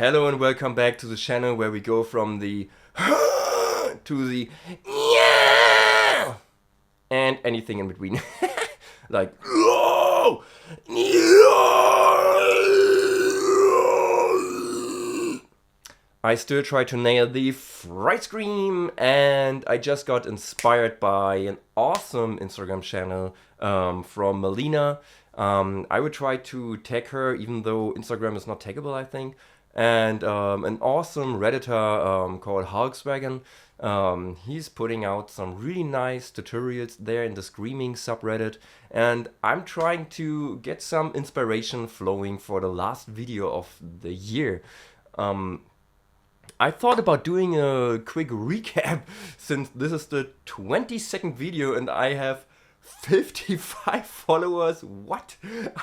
Hello and welcome back to the channel where we go from the to the yeah and anything in between. Like I still try to nail the Fry-Scream, and I just got inspired by an awesome Instagram channel from Melina. I would try to tag her, even though Instagram is not taggable, I think. And an awesome Redditor called Hulkswagon. He's putting out some really nice tutorials there in the Screaming subreddit, and I'm trying to get some inspiration flowing for the last video of the year. I thought about doing a quick recap since this is the 22nd video and I have 55 followers. What?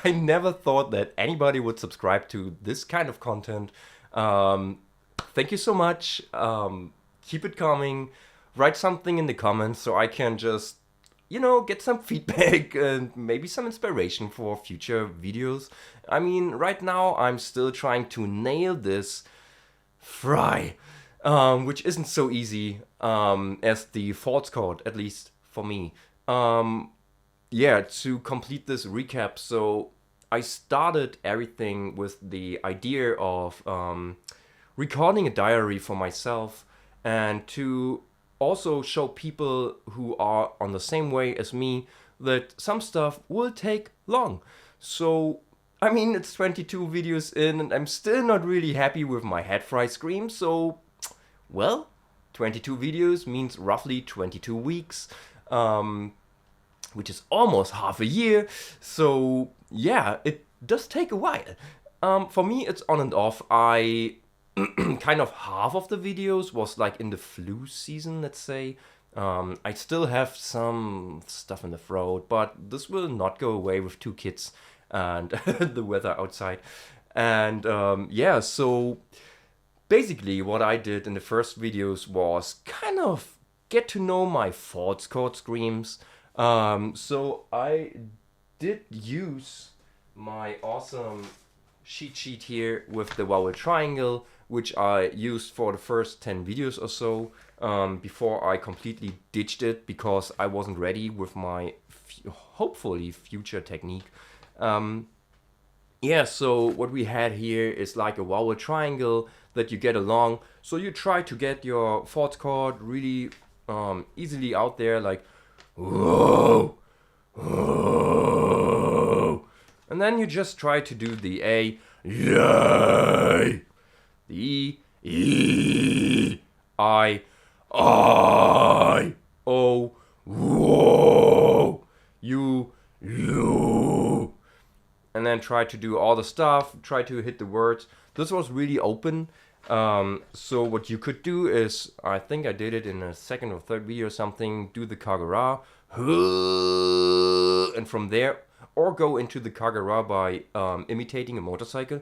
I never thought that anybody would subscribe to this kind of content. Thank you so much. Keep it coming. Write something in the comments so I can just, get some feedback and maybe some inspiration for future videos. I mean, right now I'm still trying to nail this fry, which isn't so easy as the false chord, at least for me. Yeah, to complete this recap, so I started everything with the idea of recording a diary for myself and to also show people who are on the same way as me that some stuff will take long. So I mean, it's 22 videos in and I'm still not really happy with my head Fry-Scream, so, well, 22 videos means roughly 22 weeks, which is almost half a year, so yeah, it does take a while. For me, it's on and off. I kind of half of the videos was like in the flu season, let's say. I still have some stuff in the throat, but this will not go away with 2 kids and the weather outside. And yeah, so basically what I did in the first videos was kind of get to know my false chord screams. So I did use my awesome cheat sheet here with the vowel triangle, which I used for the first 10 videos or so, before I completely ditched it because I wasn't ready with my hopefully future technique. Yeah, so what we had here is like a vowel triangle that you get along. So you try to get your false chord really easily out there, like whoa, whoa. And then you just try to do the A, yay, the E, I, O, whoa, you, and then try to do all the stuff, try to hit the words. This was really open. So what you could do is, I think I did it in a second or third video or something, do the kagara, and from there, or go into the kagara by imitating a motorcycle.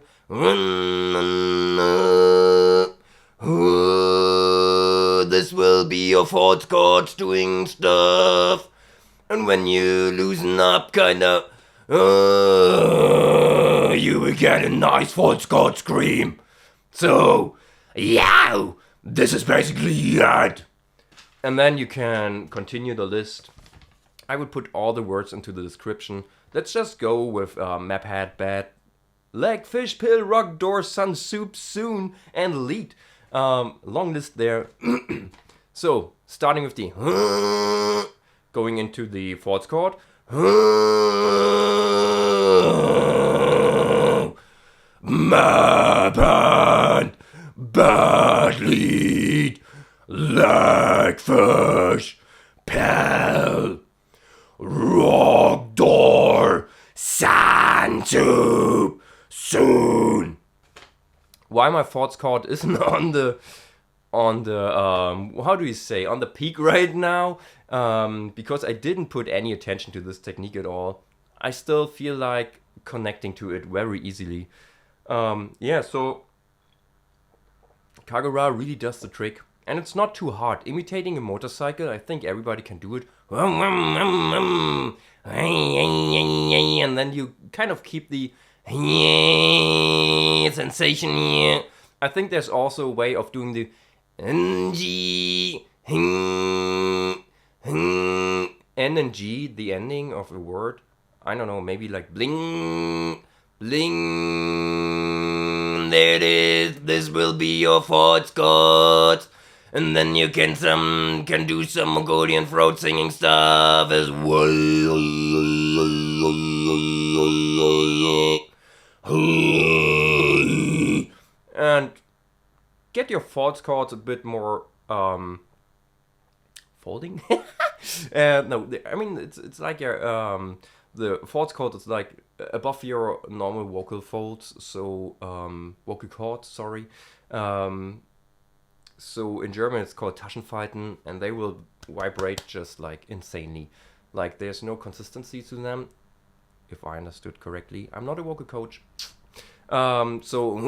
This will be your false chords doing stuff. And when you loosen up, kinda, you will get a nice false chord scream. So, yeah, this is basically it. And then you can continue the list. I would put all the words into the description. Let's just go with map hat, bat, leg, fish, pill, rock, door, sun, soup, soon, and lead. Long list there. So, starting with the going into the false chord. Map hand, bad lead, leg fish, pill, rock door, sand soup, soon. Why my false chord isn't on the how do you say, on the peak right now, because I didn't put any attention to this technique at all. I still feel like connecting to it very easily. Yeah, so kagara really does the trick, and it's not too hard. Imitating a motorcycle, I think everybody can do it. And then you kind of keep the sensation here, I think there's also a way of doing the N, G, N and G, the ending of a word. I don't know, maybe like bling, bling. There it is. This will be your fourth chord. And then you can do some Mongolian throat singing stuff as well. And get your fourth chords a bit more folding. No, I mean it's like your the fourth chord is like above your normal vocal folds, so vocal cords. Sorry. So in German it's called Taschenfalten, and they will vibrate just like insanely. Like there's no consistency to them, if I understood correctly. I'm not a vocal coach. So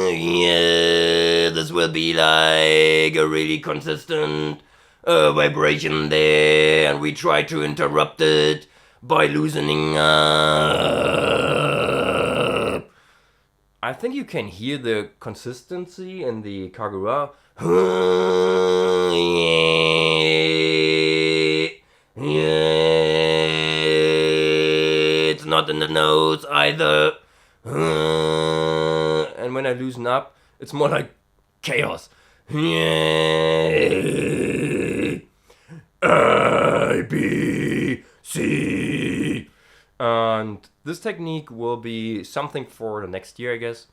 yeah, this will be like a really consistent vibration there, and we try to interrupt it by loosening up. I think you can hear the consistency in the kagura. It's not in the nose either. And when I loosen up, it's more like chaos. A, B, C. And this technique will be something for the next year, I guess.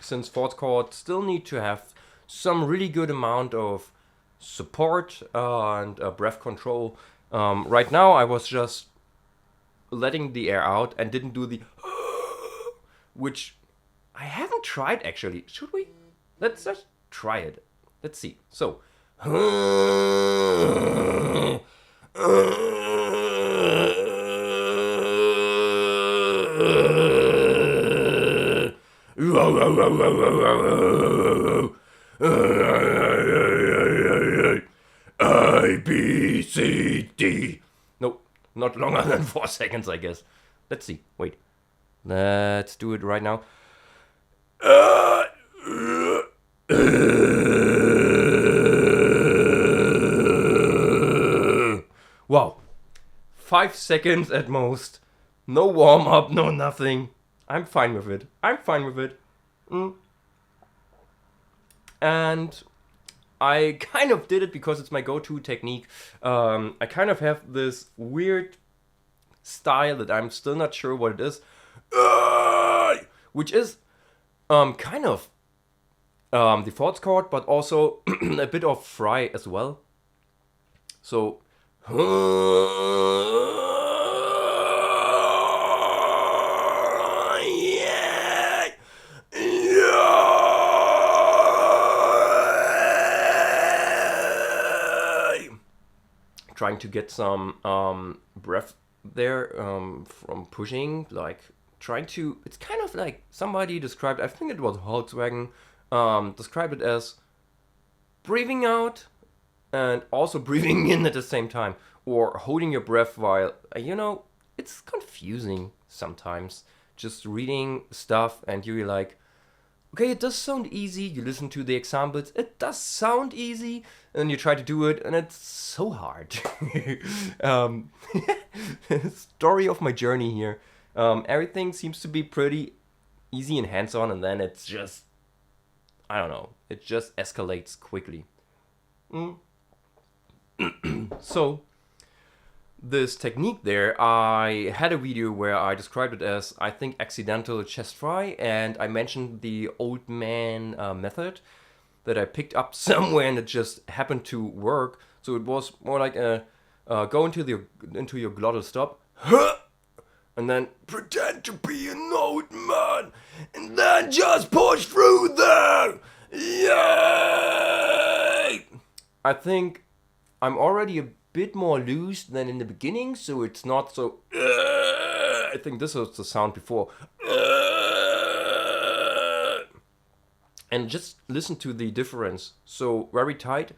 Since fourth chord still need to have some really good amount of support and breath control. Right now I was just letting the air out and didn't do the which I haven't tried actually. Should we? Let's just try it. Let's see. So A, B, C, D. Nope, not longer than 4 seconds, I guess. Let's see. Wait. Let's do it right now. Wow. 5 seconds at most. No warm up, no nothing. I'm fine with it. And I kind of did it because it's my go-to technique. I kind of have this weird style that I'm still not sure what it is. Which is kind of the fourth chord, but also a bit of fry as well. So trying to get some breath there from pushing, like trying to, it's kind of like somebody described, I think it was Twang, described it as breathing out and also breathing in at the same time, or holding your breath while, it's confusing sometimes, just reading stuff and you're like, okay, it does sound easy, you listen to the examples, it does sound easy, and you try to do it, and it's so hard. Story of my journey here. Everything seems to be pretty easy and hands-on, and then it's just, I don't know, it just escalates quickly. So, this technique there, I had a video where I described it as, I think, accidental chest fry, and I mentioned the old man method that I picked up somewhere and it just happened to work. So it was more like a go into your glottal stop, and then pretend to be an old man, and then just push through there. Yay! I think I'm already a bit more loose than in the beginning, so it's not so. I think this was the sound before. And just listen to the difference. So very tight.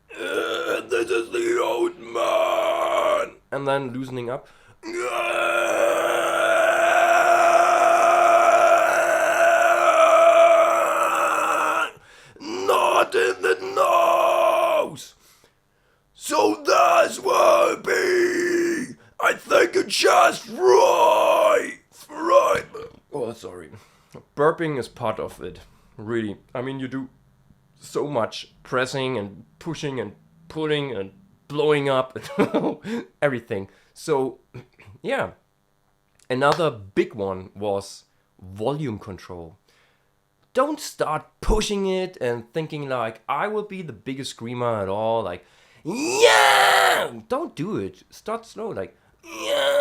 This is the old man. And then loosening up. just right. Right. Oh, sorry. Burping is part of it. Really. I mean, you do so much pressing and pushing and pulling and blowing up and everything. So, yeah. Another big one was volume control. Don't start pushing it and thinking like, I will be the biggest screamer at all. Like, yeah! Don't do it. Start slow. Like, yeah!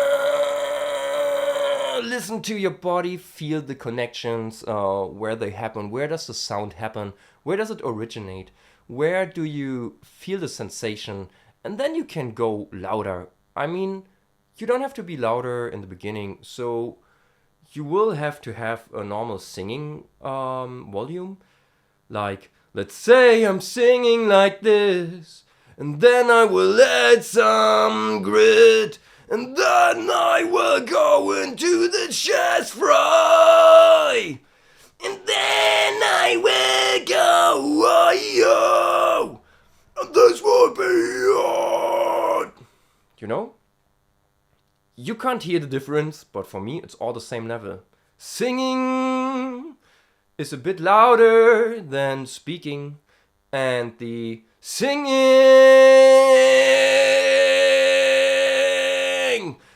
Listen to your body. Feel the connections, where they happen. Where does the sound happen? Where does it originate? Where do you feel the sensation? And then you can go louder. I mean, you don't have to be louder in the beginning. So you will have to have a normal singing volume. Like, let's say I'm singing like this, and then I will add some grit, and then I will go into the chest fry, and then I will go, oh, and this will be on. You know? You can't hear the difference, but for me, it's all the same level. Singing is a bit louder than speaking, and the singing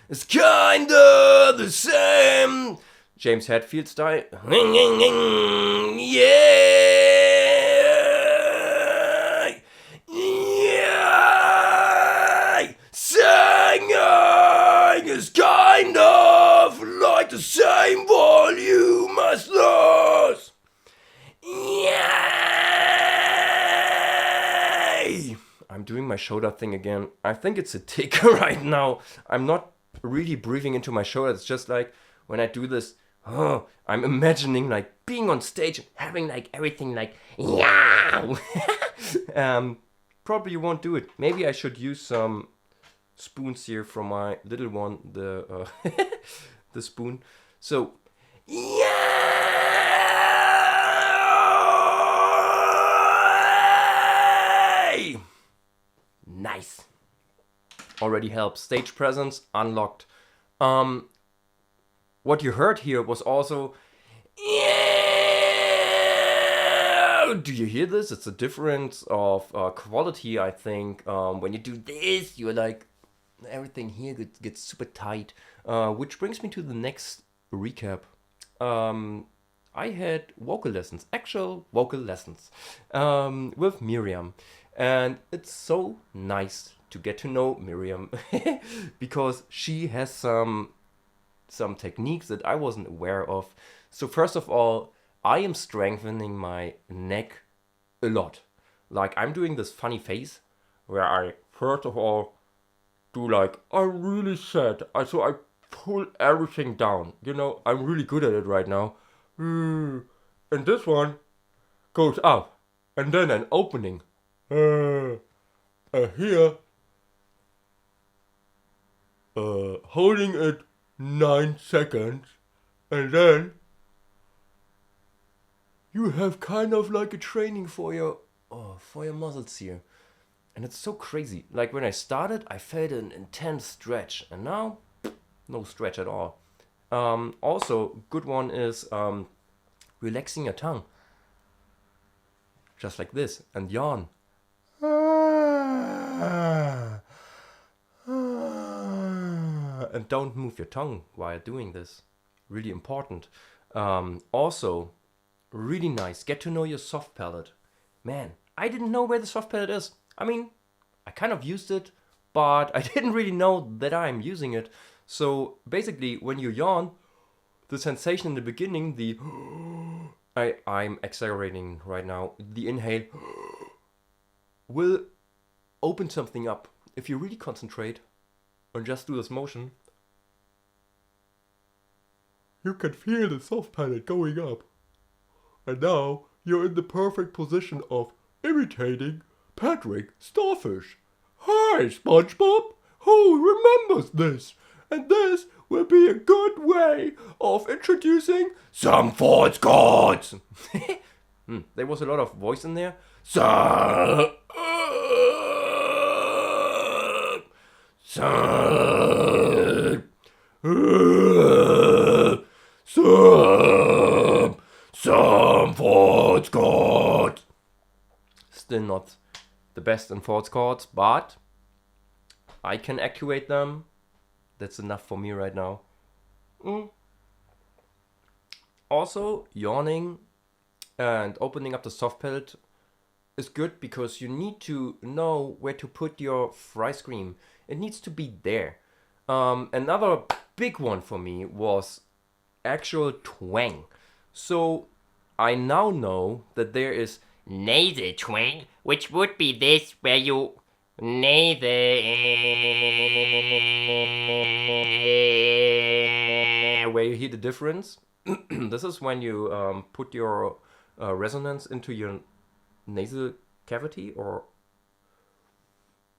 is kinda the same. James Hetfield style. Yeah! Yeah! Singing is kind of like the same volume as those. Yay! I'm doing my shoulder thing again. I think it's a tick right now. I'm not really breathing into my shoulder. It's just like when I do this, I'm imagining like being on stage and having like everything like, yeah! Probably won't do it. Maybe I should use some spoons here from my little one, the the spoon. So, yay! Nice. Already helps. Stage presence unlocked. What you heard here was also, yeah! Do you hear this? It's a difference of quality, I think. When you do this, you're like, everything here gets super tight. Which brings me to the next recap. I had vocal lessons, actual vocal lessons, with Miriam. And it's so nice to get to know Miriam because she has some techniques that I wasn't aware of. So first of all, I am strengthening my neck a lot. Like, I'm doing this funny face where I first of all do like, I'm really sad. So I pull everything down. You know, I'm really good at it right now. And this one goes up. And then an opening. Here. Holding it 9 seconds. And then you have kind of like a training for your muscles here. And it's so crazy. Like when I started, I felt an intense stretch. And now, no stretch at all. Also, good one is relaxing your tongue. Just like this. And yawn. And don't move your tongue while doing this. Really important. Also, really nice. Get to know your soft palate. Man, I didn't know where the soft palate is. I mean, I kind of used it, but I didn't really know that I'm using it. So basically, when you yawn, the sensation in the beginning, I'm exaggerating right now, the inhale will open something up. If you really concentrate and just do this motion, you can feel the soft palate going up. And now you're in the perfect position of imitating Patrick Starfish. Hi, SpongeBob! Who remembers this? And this will be a good way of introducing some false gods. There was a lot of voice in there. Some false chords. Still not the best in false chords, but I can activate them. That's enough for me right now. Also, yawning and opening up the soft palate is good because you need to know where to put your Fry-Scream. It needs to be there. Another big one for me was actual twang. So I now know that there is nasal twang, which would be this where you nasal. where you hear the difference. This is when you put your resonance into your nasal cavity or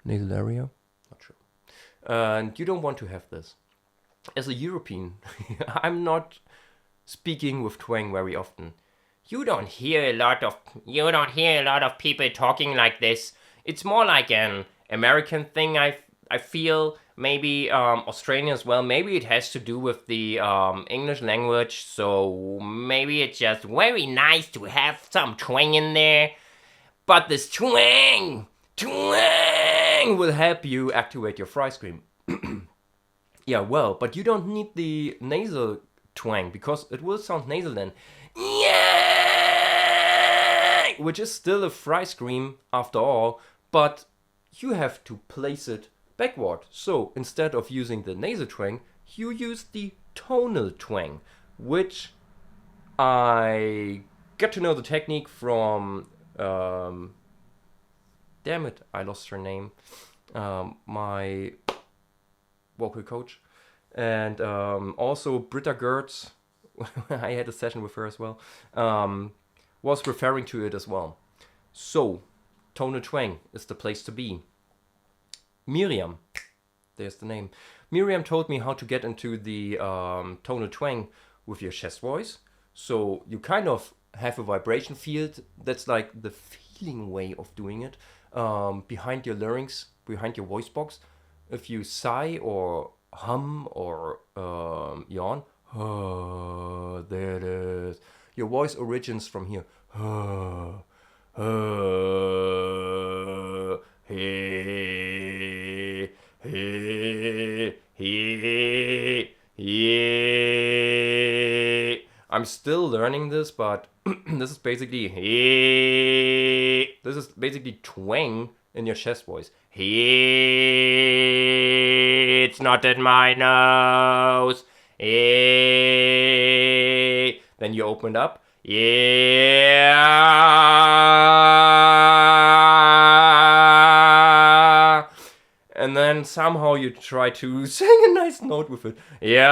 nasal area. Not sure. And you don't want to have this. As a European, I'm not speaking with twang very often. You don't hear a lot of people talking like this. It's more like an American thing. I feel maybe Australian as well. Maybe it has to do with the English language. So maybe it's just very nice to have some twang in there. But this twang will help you activate your Fry-Scream. Yeah, well, but you don't need the nasal twang because it will sound nasal then. Yeah! Which is still a Fry-Scream after all, but you have to place it backward. So instead of using the nasal twang, you use the tonal twang, which I got to know the technique from damn it, I lost her name. My vocal coach. And also Britta Gertz, I had a session with her as well, was referring to it as well. So, tonal twang is the place to be. Miriam, there's the name. Miriam told me how to get into the tonal twang with your chest voice. So you kind of have a vibration field. That's like the feeling way of doing it. Behind your larynx, behind your voice box. If you sigh or hum or yawn, there it is. Your voice origins from here. Hey, hey, hey, hey. I'm still learning this, but this is basically hey. This is basically twang in your chest voice. Hey, it's not in my nose. Hey. Then you open it up. Yeah. And then somehow you try to sing a nice note with it. Yeah.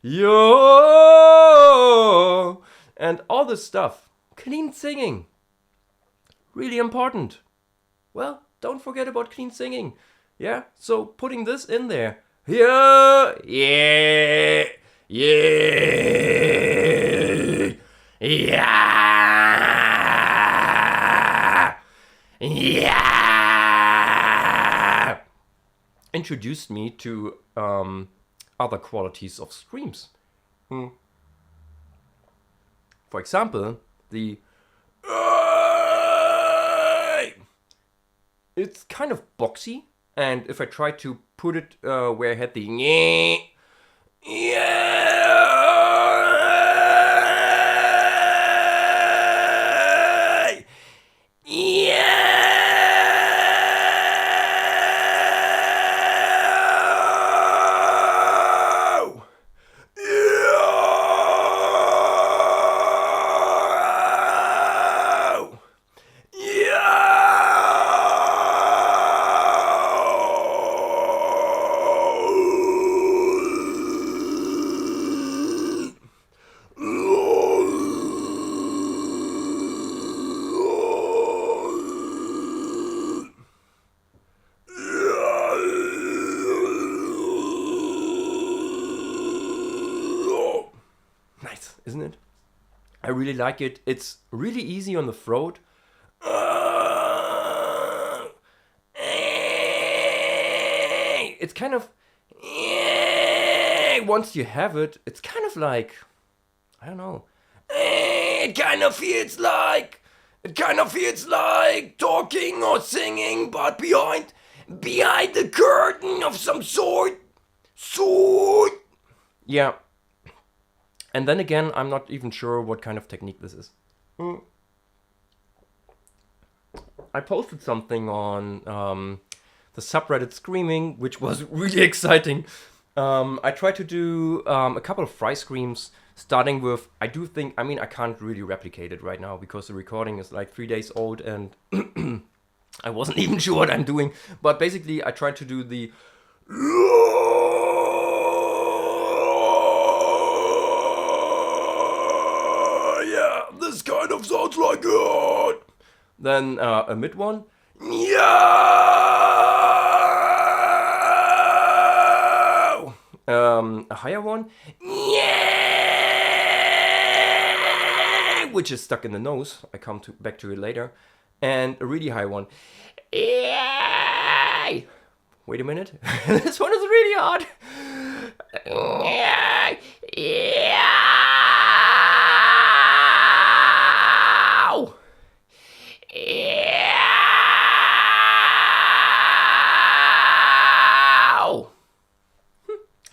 Yo. And all this stuff. Clean singing. Really important. Well, don't forget about clean singing. Yeah, so putting this in there. Yeah, yeah, yeah, yeah, yeah. Introduced me to other qualities of screams. For example, the it's kind of boxy, and if I try to put it where I had the nice, isn't it? I really like it. It's really easy on the throat. it's kind of, once you have it, it's kind of like, I don't know. It kind of feels like talking or singing, but behind the curtain of some sort. Yeah. And then again, I'm not even sure what kind of technique this is. I posted something on the subreddit Screaming, which was really exciting. I tried to do a couple of Fry-Screams, starting with, I can't really replicate it right now because the recording is like 3 days old and I wasn't even sure what I'm doing. But basically, I tried to do the yeah, this kind of sounds like it. Then a mid one. Yeah. A higher one. Yeah. Which is stuck in the nose. I come back to it later. And a really high one. Yeah. Wait a minute. This one is really hard. Yeah.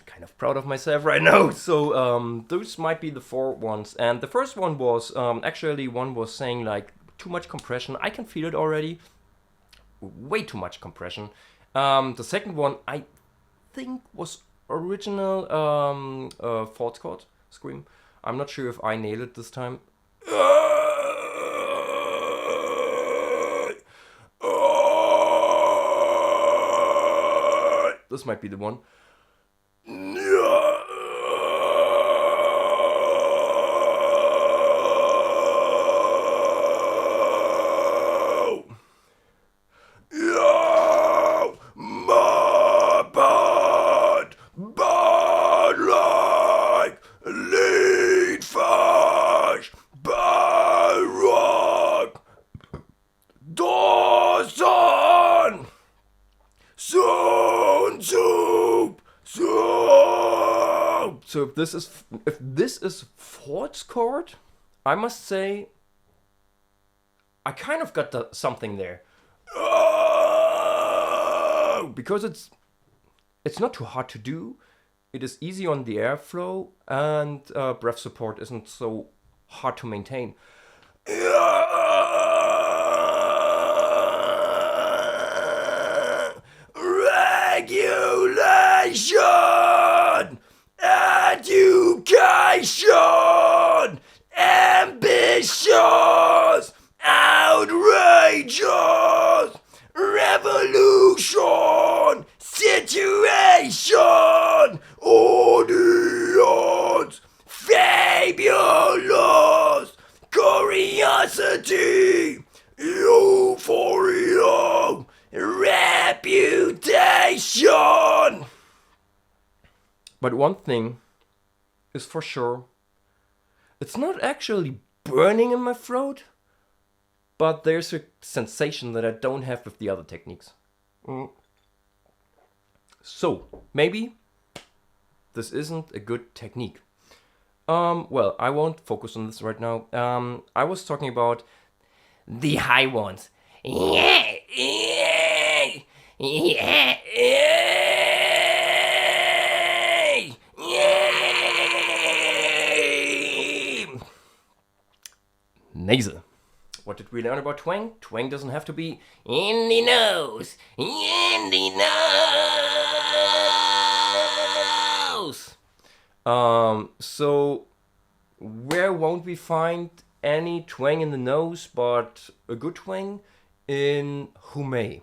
Kind of proud of myself right now. So those might be the 4 ones. And the first one was actually one was saying like too much compression. I can feel it already. Way too much compression. The second one I think was original fourth chord scream. I'm not sure if I nailed it this time. This might be the one. So if this is fourth chord, I must say I kind of got something there. Because it's not too hard to do. It is easy on the airflow, and breath support isn't so hard to maintain. Regulation, education, ambitious, outrageous, revolution, situation, audience, fabulous, curiosity, euphoria, reputation. But one thing is for sure, it's not actually burning in my throat, but there's a sensation that I don't have with the other techniques. So, maybe this isn't a good technique. Well, I won't focus on this right now. I was talking about the high ones. Nasal. What did we learn about twang? Twang doesn't have to be in the nose. In the nose. So where won't we find any twang in the nose, but a good twang? In hume.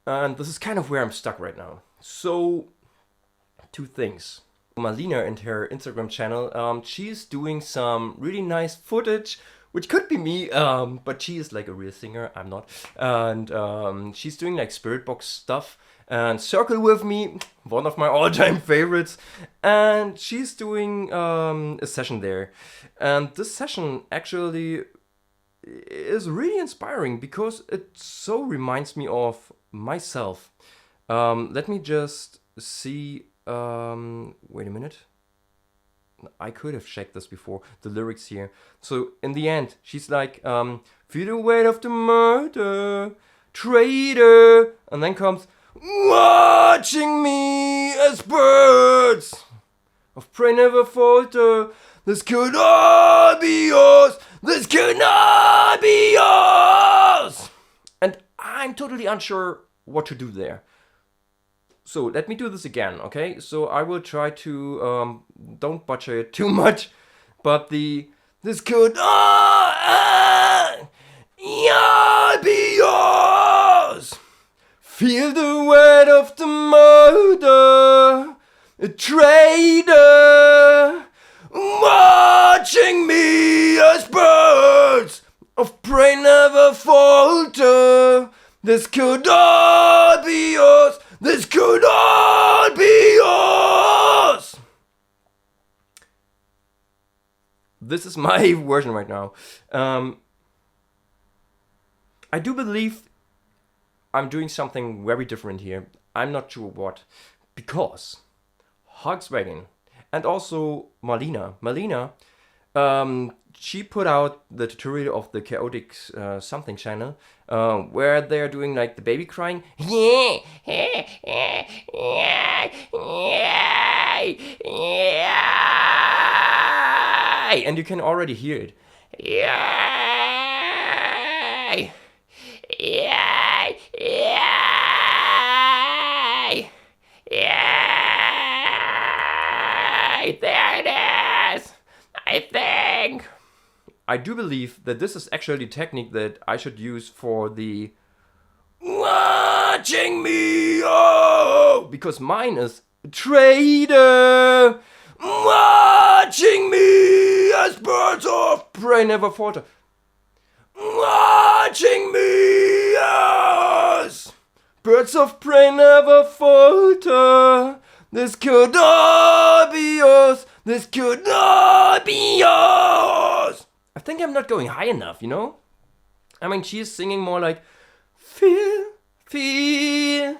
And this is kind of where I'm stuck right now. So, 2 things. Marlena and her Instagram channel. She's doing some really nice footage, which could be me, but she is like a real singer. I'm not. And she's doing like Spiritbox stuff. And Circle With Me, one of my all-time favorites. And she's doing a session there. And this session actually is really inspiring because it so reminds me of myself. Let me just see. Wait a minute. I could have checked this before. The lyrics here. So in the end, she's like, feel the weight of the murder, traitor. And then comes, watching me as birds of prey never falter. This could all be yours. This could not be yours. And I'm totally unsure what to do there. So let me do this again, okay? So I will try to, don't butcher it too much, but this could all be yours. Feel the weight of the murder, a traitor, watching me as birds of prey never falter. This could all be yours. This could all be yours. This is my version right now. I do believe I'm doing something very different here. I'm not sure what. Because Volkswagen and also Marlena, she put out the tutorial of the chaotic something channel where they're doing like the baby crying. And you can already hear it. There it is, I think. I do believe that this is actually a technique that I should use for the watching me, oh, because mine is traitor, watching me as birds of prey never falter, watching me as birds of prey never falter. This could all be yours. This could all be yours. I think I'm not going high enough, you know? I mean, she's singing more like, feel the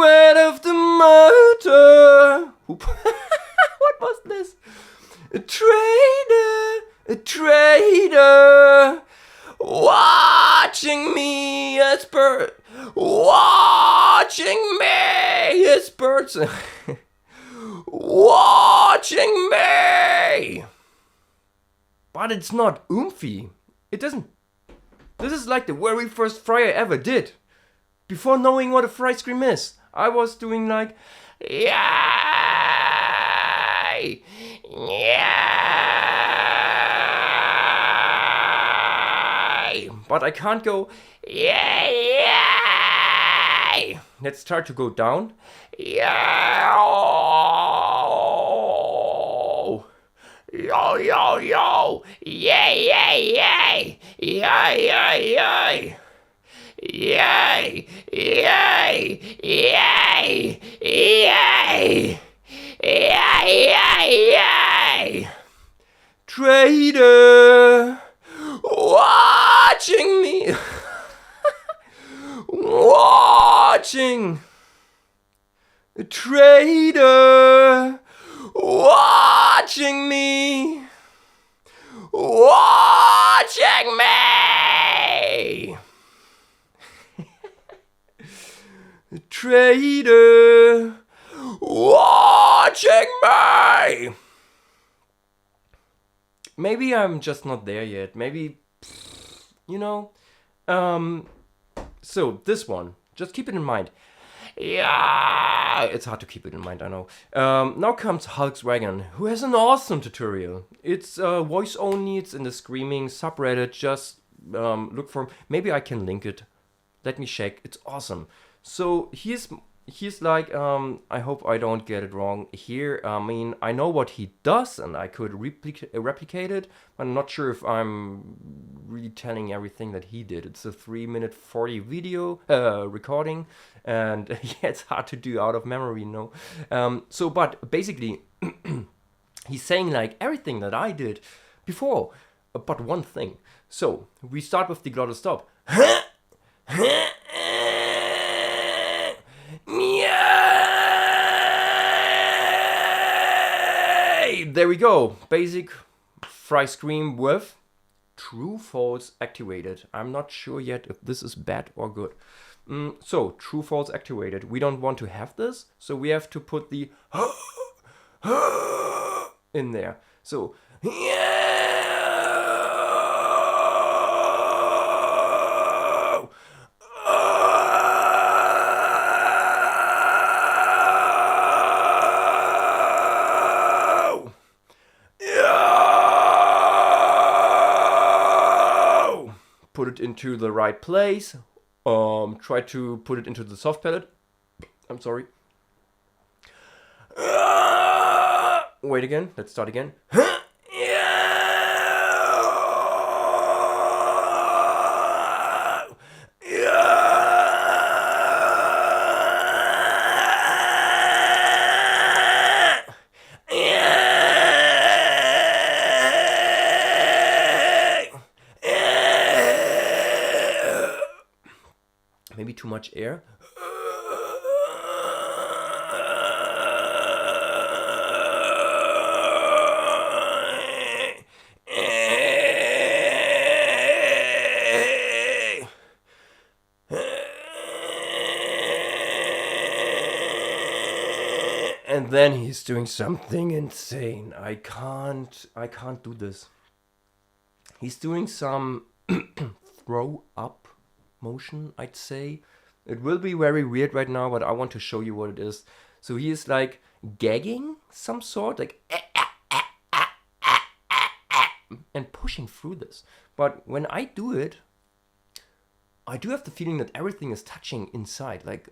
weight of the murder. What was this? A traitor, watching me as birds, watching me as birds, watching me. But it's not oomphy. It doesn't. This is like the very first fry I ever did. Before knowing what a Fry-Scream is, I was doing like, yay, yay. But I can't go, yay, yay. Let's start to go down. Yeah. Yo, yo, yo, yay, yay, yay, yay, yay, yay, yay, yay, yay, yay, yay, yay, yay. Traitor, watching me, watching, traitor, watching me, watching me. Traitor, watching me. Maybe I'm just not there yet. Maybe, you know. So this one, just keep it in mind. Yeah, it's hard to keep it in mind, I know. Now comes Volkswagen, who has an awesome tutorial. It's voice only, it's in the Screaming subreddit. Just look for, maybe I can link it. Let me check, it's awesome. So here's he's like, I hope I don't get it wrong here. I mean, I know what he does and I could replicate it, but I'm not sure if I'm really telling everything that he did. It's a 3-minute 40 video recording, and yeah, it's hard to do out of memory, but basically, he's saying like everything that I did before, but one thing. So we start with the glottal stop. There we go. Basic Fry-Scream with true false activated. I'm not sure yet if this is bad or good. So true false activated. We don't want to have this, so we have to put the in there. So put it into the right place. Try to put it into the soft palate. I'm sorry. Wait again. Let's start again. Maybe too much air. And then he's doing something insane. I can't do this. He's doing some throw up motion, I'd say. It will be very weird right now, but I want to show you what it is. So he is like gagging some sort, like and pushing through this. But when I do it, I do have the feeling that everything is touching inside. Like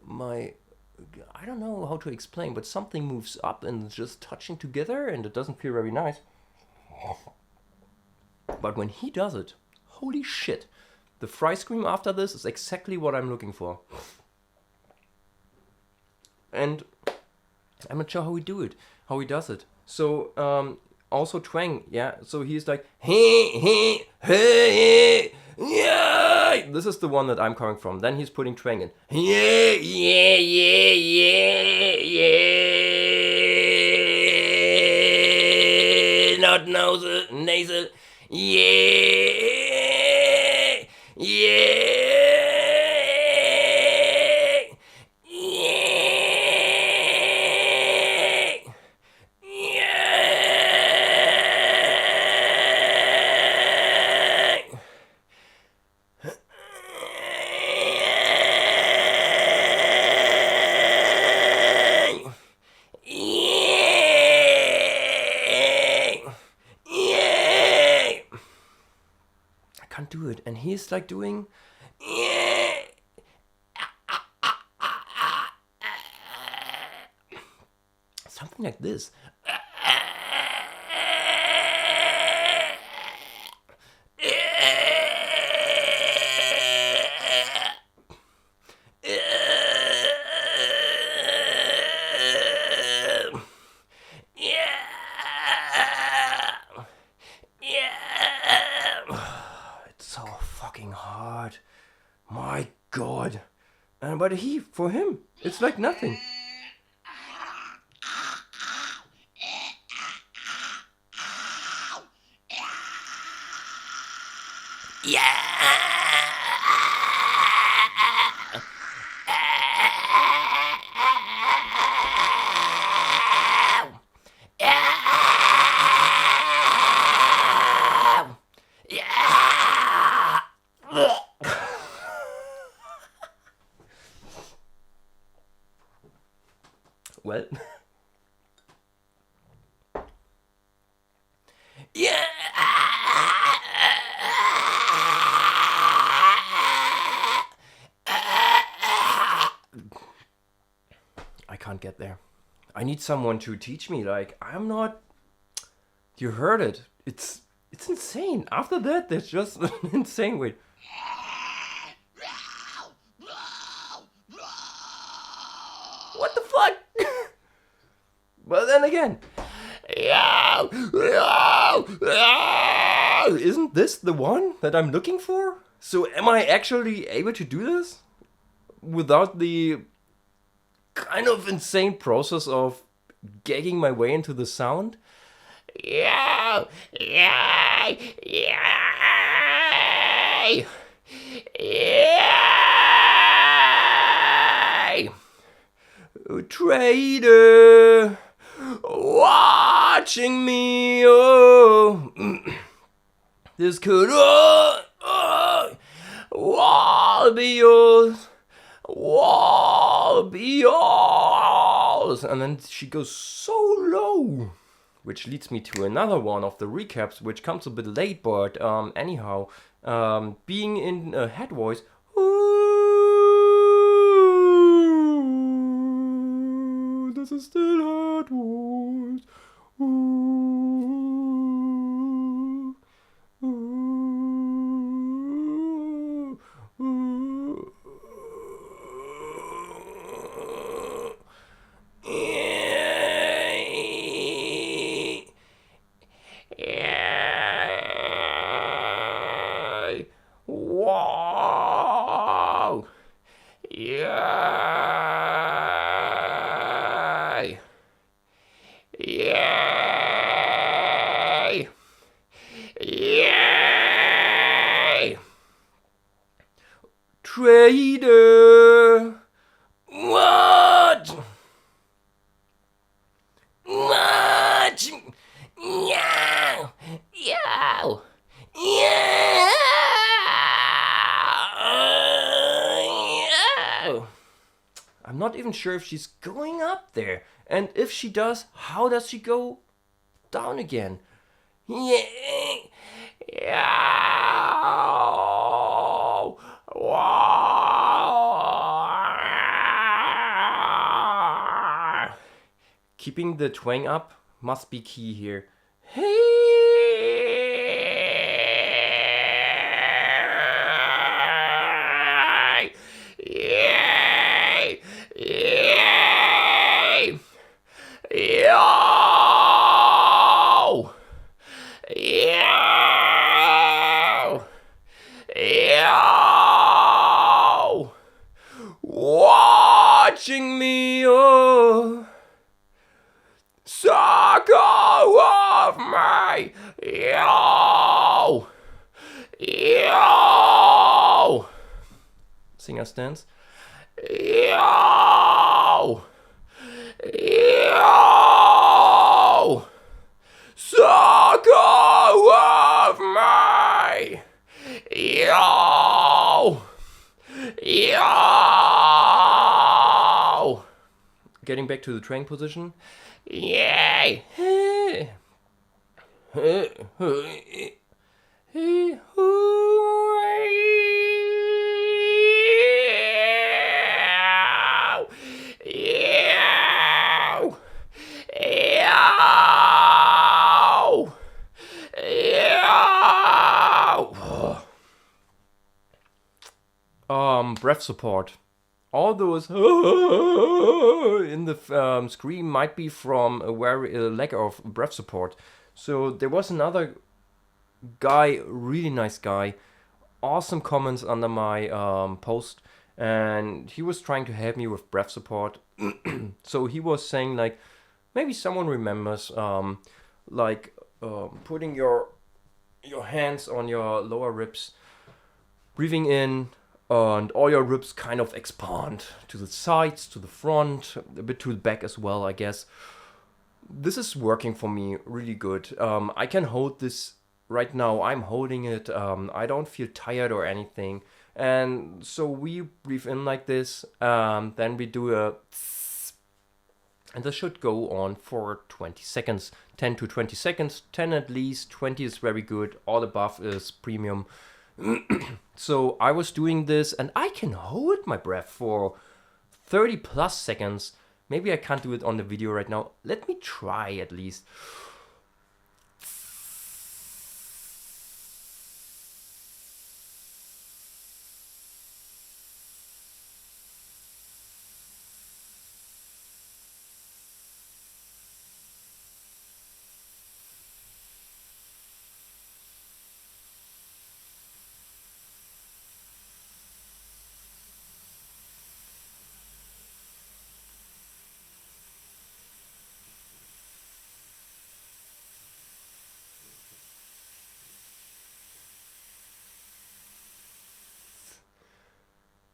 I don't know how to explain, but something moves up and it's just touching together, and it doesn't feel very nice. But when he does it, holy shit. The Fry-Scream after this is exactly what I'm looking for. And I'm not sure how he does it. So, also Twang, yeah. So he's like, hey, yeah. This is the one that I'm coming from. Then he's putting Twang in. Yeah, not nasal, yeah. Can't do it, and he's like doing something like this. Hard. My God. But for him, it's like nothing. Well, yeah. get there. I need someone to teach me. Like, I'm not... You heard it. It's insane. After that, there's just an insane way. What the fuck? But then again... Isn't this the one that I'm looking for? So am I actually able to do this? Without the kind of insane process of gagging my way into the sound? Traitor, watching me, oh, this could all be yours, all be yours. And then she goes so low, which leads me to another one of the recaps, which comes a bit late, but anyhow, being in a head voice. This is still head voice. Wow. Yay. Yay. Yay. Trader. What? What? Yeah. Yeah. Yeah. I'm not even sure if she's going up there. And if she does, how does she go down again? Yeah. Wow. Keeping the twang up must be key here. Hey. Watching me, oh, suck all of my, yo, yo. Singer stance. Yo, yo, suck all of my, yo, yo. Getting back to the twang position. Yay! Hey. Hey. Hey. Hey. Breath support. All those in the scream might be from a lack of breath support. So there was another guy, really nice guy, awesome comments under my post, and he was trying to help me with breath support. So he was saying like, maybe someone remembers putting your hands on your lower ribs, breathing in, and all your ribs kind of expand to the sides, to the front, a bit to the back as well, I guess. This is working for me really good. I can hold this right now. I'm holding it. I don't feel tired or anything. And so we breathe in like this. Then we do a tss, and this should go on for 20 seconds. 10 to 20 seconds. 10 at least. 20 is very good. All above is premium. So I was doing this and I can hold my breath for 30 plus seconds Maybe I can't do it on the video right now. Let me try at least.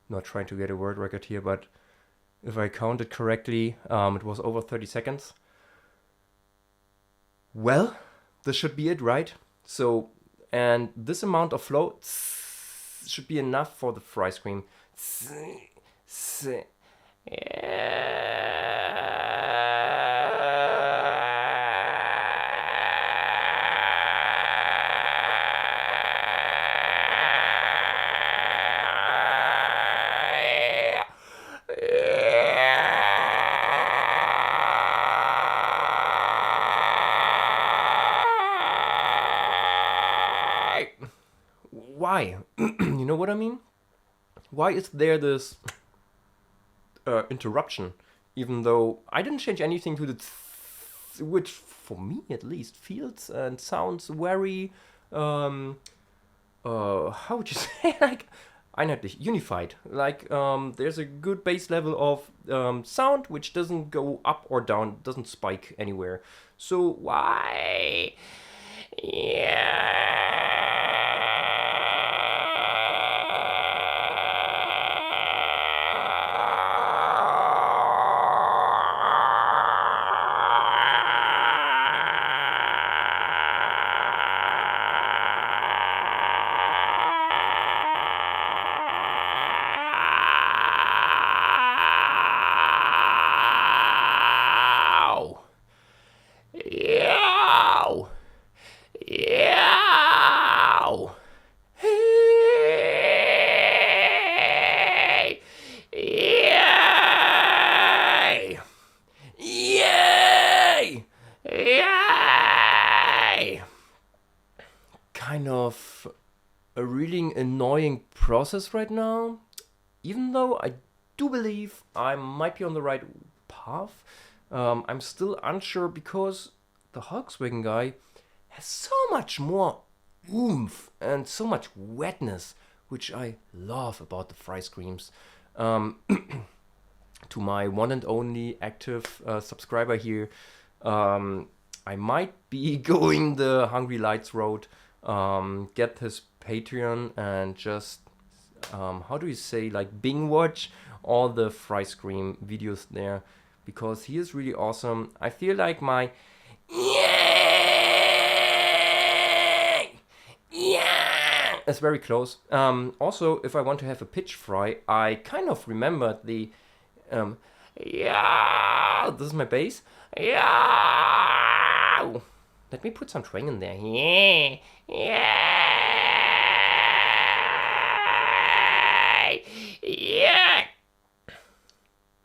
Not trying to get a word record here, but if I counted correctly, it was over 30 seconds. Well, this should be it, right? So, and this amount of flow should be enough for the Fry-Scream. Why? You know what I mean? Why is there this interruption? Even though I didn't change anything to the which for me at least feels and sounds very how would you say, like einheitlich, unified. Like there's a good base level of sound which doesn't go up or down, doesn't spike anywhere. So why? Yeah. Kind of a really annoying process right now, even though I do believe I might be on the right path. I'm still unsure because the Volkswagen guy has so much more oomph and so much wetness, which I love about the Fry-Screams. To my one and only active subscriber here, I might be going the Hungry Lights road, get his Patreon and just, how do you say, like Bing watch all the Fry-Scream videos there, because he is really awesome. I feel like my is very close. Also, if I want to have a pitch fry, I kind of remembered the this is my bass. Let me put some twang in there.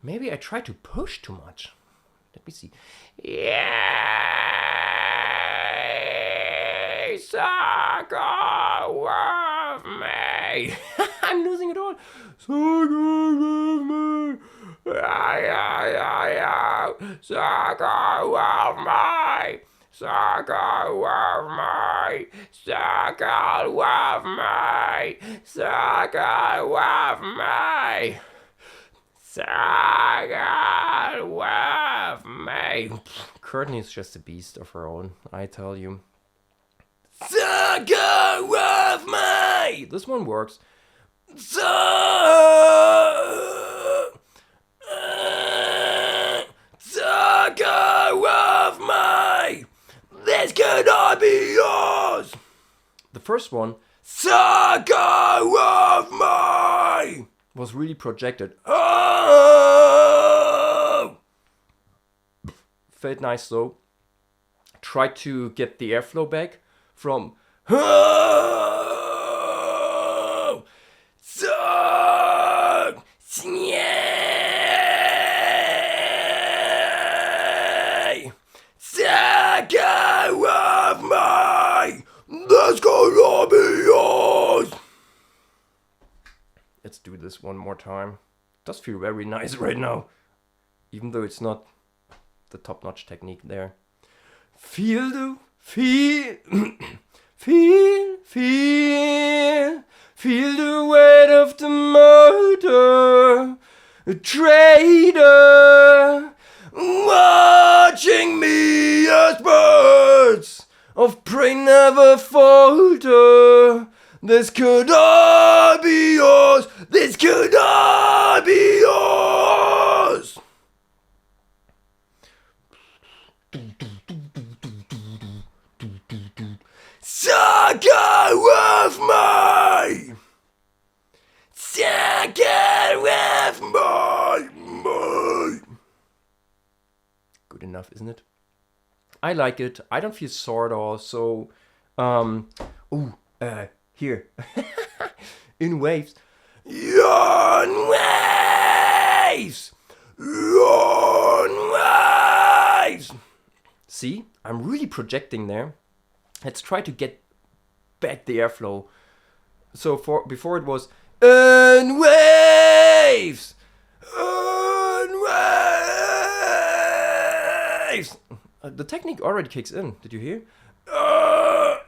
Maybe I try to push too much. Let me see. Suck with me. I'm losing it all. Suck with me. Suck with me. Suck with me. Suck with me. Suck with me. Suck with me. Courtney is just a beast of her own, I tell you. Suck with me. This one works. Suck with me. This cannot be yours. The first one, suck with me, was really projected. Oh! Felt nice though. Tried to get the airflow back from oh! Suck! this one more time. It does feel very nice right now, even though it's not the top-notch technique there. Feel the weight of the motor, a traitor, watching me as birds of prey never falter. This could all be yours. This could all be yours. Sucker with me. Sucker with me. Good enough, isn't it? I like it. I don't feel sore at all. So, here. In waves. On waves. On waves. See, I'm really projecting there. Let's try to get back the airflow. So before it was on waves. On waves. The technique already kicks in. Did you hear? On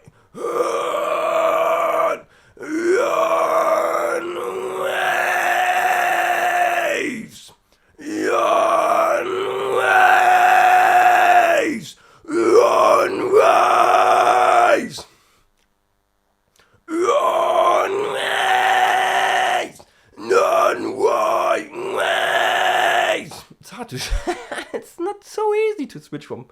waves. On waves. On waves. On waves. On waves. It's hard to. It's not so easy to switch from.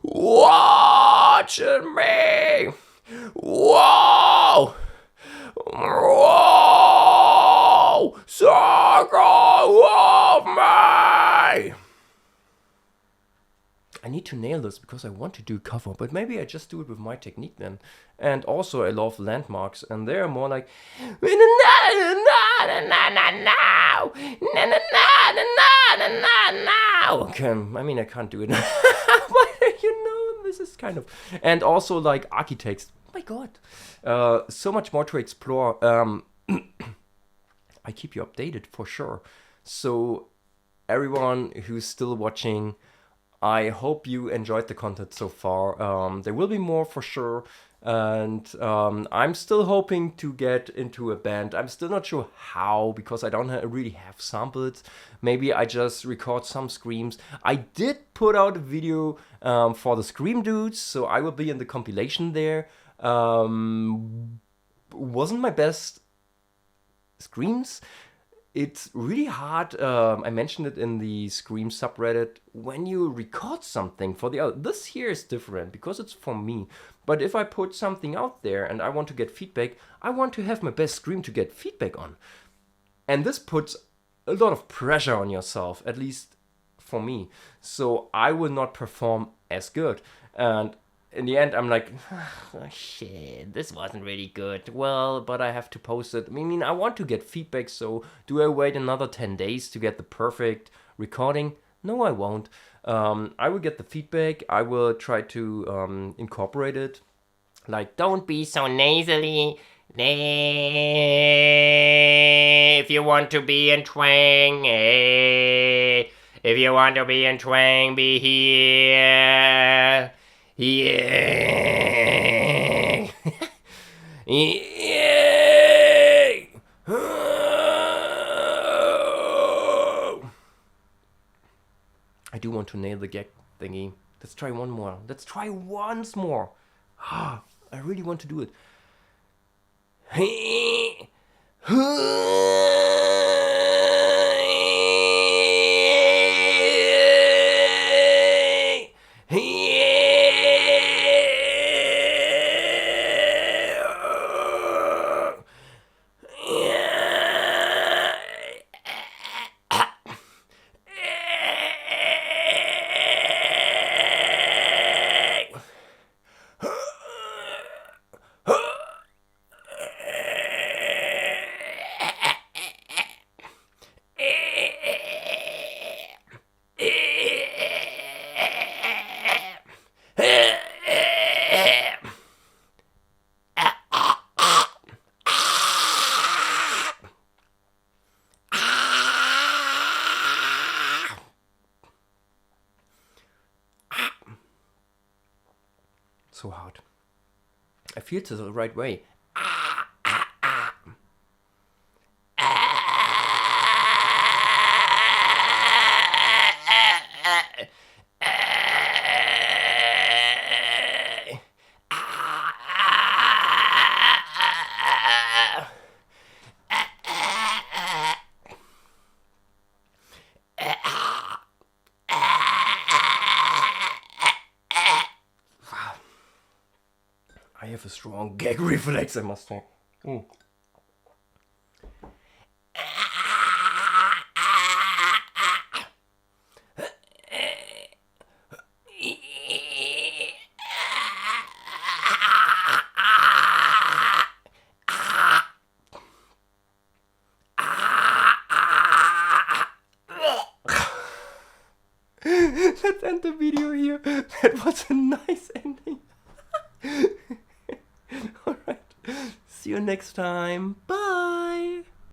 Watching me. Whoa. Whoa. Circle of me. I need to nail this because I want to do cover, but maybe I just do it with my technique then. And also I love landmarks, and they're more like okay, I mean I can't do it, but you know, this is kind of, and also like architects. My God, so much more to explore. I keep you updated for sure. So everyone who's still watching, I hope you enjoyed the content so far. There will be more for sure. And I'm still hoping to get into a band. I'm still not sure how, because I don't really have samples. Maybe I just record some screams. I did put out a video for the Scream Dudes, so I will be in the compilation there. Wasn't my best screams. It's really hard, I mentioned it in the Scream subreddit, when you record something for the other. This here is different because it's for me. But if I put something out there and I want to get feedback, I want to have my best scream to get feedback on. And this puts a lot of pressure on yourself, at least for me. So I will not perform as good. And in the end, I'm like, oh, shit, this wasn't really good. Well, but I have to post it. I mean, I want to get feedback, so do I wait another 10 days to get the perfect recording? No, I won't. I will get the feedback. I will try to incorporate it. Like, don't be so nasally. If you want to be in Twang, if you want to be in Twang, be here. Yeah. Yeah. I do want to nail the gag thingy. Let's try one more. Let's try once more. I really want to do it. So hard. I feel it's the right way. I have a strong gag reflex, I must say. Let's end the video here. That was a nice ending. Alright. See you next time. Bye.